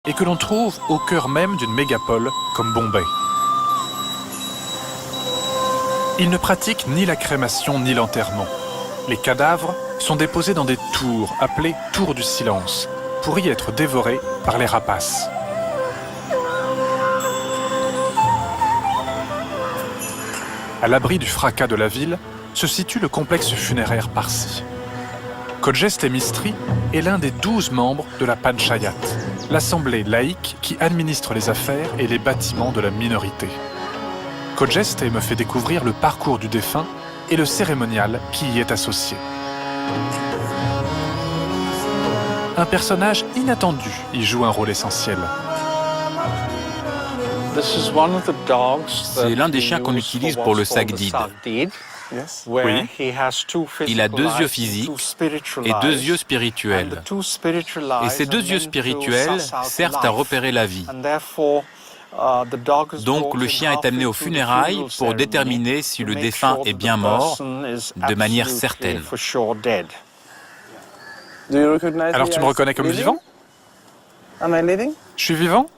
et que l'on trouve au cœur même d'une mégapole comme Bombay. Ils ne pratiquent ni la crémation ni l'enterrement. Les cadavres sont déposés dans des tours appelées tours du silence pour y être dévorés par les rapaces. À l'abri du fracas de la ville se situe le complexe funéraire Parsi. Kodjest Mistry est l'un des 12 membres de la Panchayat, l'assemblée laïque qui administre les affaires et les bâtiments de la minorité. Kodjest me fait découvrir le parcours du défunt et le cérémonial qui y est associé. Un personnage inattendu y joue un rôle essentiel. C'est l'un des chiens qu'on utilise pour le Sagdid. Oui. Il a 2 yeux physiques et 2 yeux spirituels. Et ces 2 yeux spirituels servent à repérer la vie. Donc le chien est amené aux funérailles pour déterminer si le défunt est bien mort de manière certaine. Alors tu me reconnais comme vivant? Je suis vivant?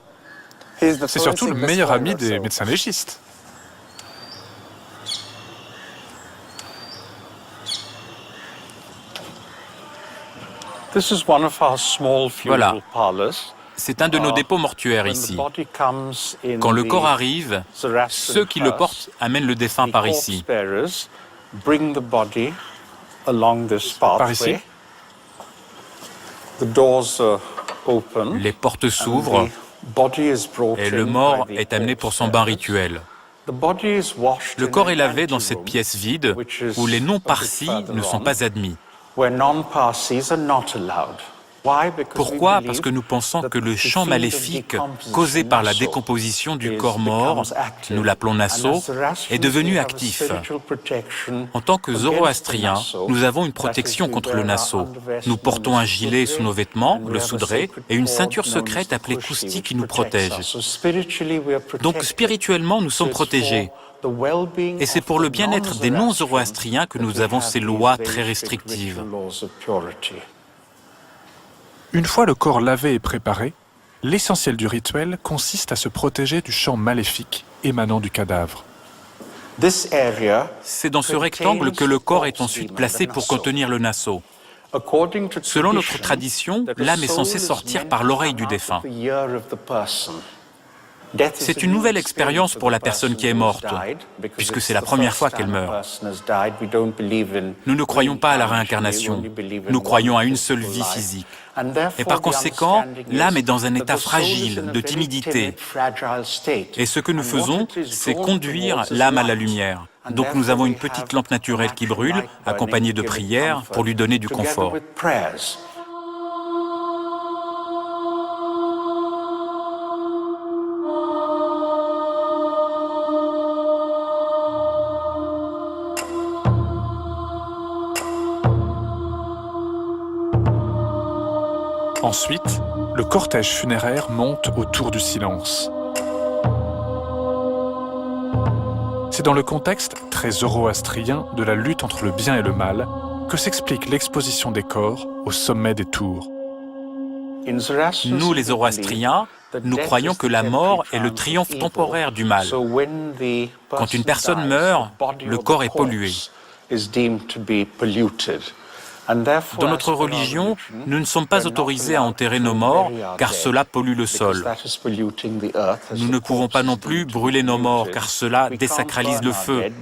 C'est surtout le meilleur ami des médecins légistes. Voilà. C'est un de nos dépôts mortuaires ici. Quand le corps arrive, ceux qui le portent amènent le défunt par ici. Par ici? Les portes s'ouvrent et le mort est amené pour son bain rituel. Le corps est lavé dans cette pièce vide où les non-parsis ne sont pas admis. Pourquoi? Parce que nous pensons que le chant maléfique causé par la décomposition du corps mort, nous l'appelons Nasso, est devenu actif. En tant que zoroastriens, nous avons une protection contre le Nasso. Nous portons un gilet sous nos vêtements, le soudré, et une ceinture secrète appelée Kusti qui nous protège. Donc spirituellement, nous sommes protégés. Et c'est pour le bien-être des non-zoroastriens que nous avons ces lois très restrictives. Une fois le corps lavé et préparé, l'essentiel du rituel consiste à se protéger du chant maléfique émanant du cadavre. C'est dans ce rectangle que le corps est ensuite placé pour contenir le Nasso. Selon notre tradition, l'âme est censée sortir par l'oreille du défunt. C'est une nouvelle expérience pour la personne qui est morte, puisque c'est la première fois qu'elle meurt. Nous ne croyons pas à la réincarnation, nous croyons à une seule vie physique. Et par conséquent, l'âme est dans un état fragile, de timidité. Et ce que nous faisons, c'est conduire l'âme à la lumière. Donc nous avons une petite lampe naturelle qui brûle, accompagnée de prières, pour lui donner du confort. Ensuite, le cortège funéraire monte au tour du silence. C'est dans le contexte très zoroastrien de la lutte entre le bien et le mal que s'explique l'exposition des corps au sommet des tours. Nous, les zoroastriens, nous croyons que la mort est le triomphe temporaire du mal. Quand une personne meurt, le corps est pollué. Dans notre religion, nous ne sommes pas autorisés à enterrer nos morts car cela pollue le sol. Nous ne pouvons pas non plus brûler nos morts car cela désacralise le feu,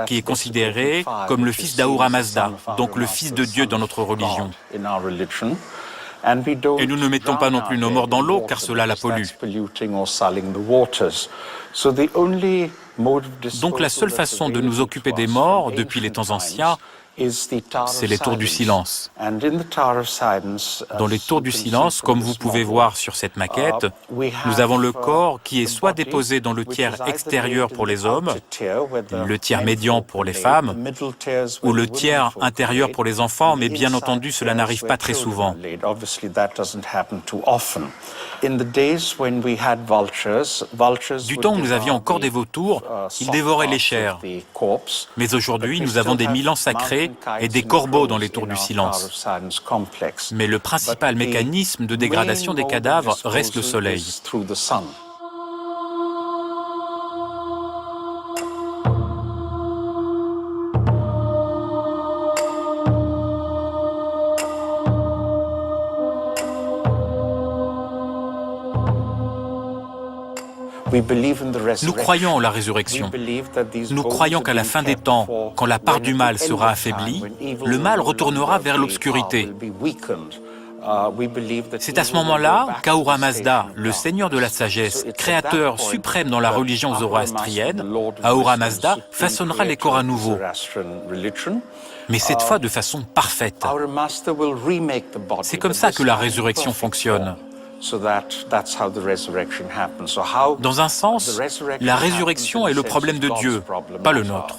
qui est considéré comme le fils d'Ahura Mazda, donc le fils de Dieu dans notre religion. Et nous ne mettons pas non plus nos morts dans l'eau car cela la pollue. Donc la seule façon de nous occuper des morts depuis les temps anciens, c'est les tours du silence. Dans les tours du silence, comme vous pouvez voir sur cette maquette, nous avons le corps qui est soit déposé dans le tiers extérieur pour les hommes, le tiers médian pour les femmes, ou le tiers intérieur pour les enfants, mais bien entendu, cela n'arrive pas très souvent. Du temps où nous avions encore des vautours, ils dévoraient les chairs. Mais aujourd'hui, nous avons des milans sacrés sacrés et des corbeaux dans les tours du silence. Mais le principal mécanisme de dégradation des cadavres reste le soleil. Nous croyons en la résurrection. Nous croyons qu'à la fin des temps, quand la part du mal sera affaiblie, le mal retournera vers l'obscurité. C'est à ce moment-là qu'Ahura Mazda, le Seigneur de la sagesse, créateur suprême dans la religion zoroastrienne, Ahura Mazda façonnera les corps à nouveau, mais cette fois de façon parfaite. C'est comme ça que la résurrection fonctionne. Dans un sens, la résurrection est le problème de Dieu, pas le nôtre.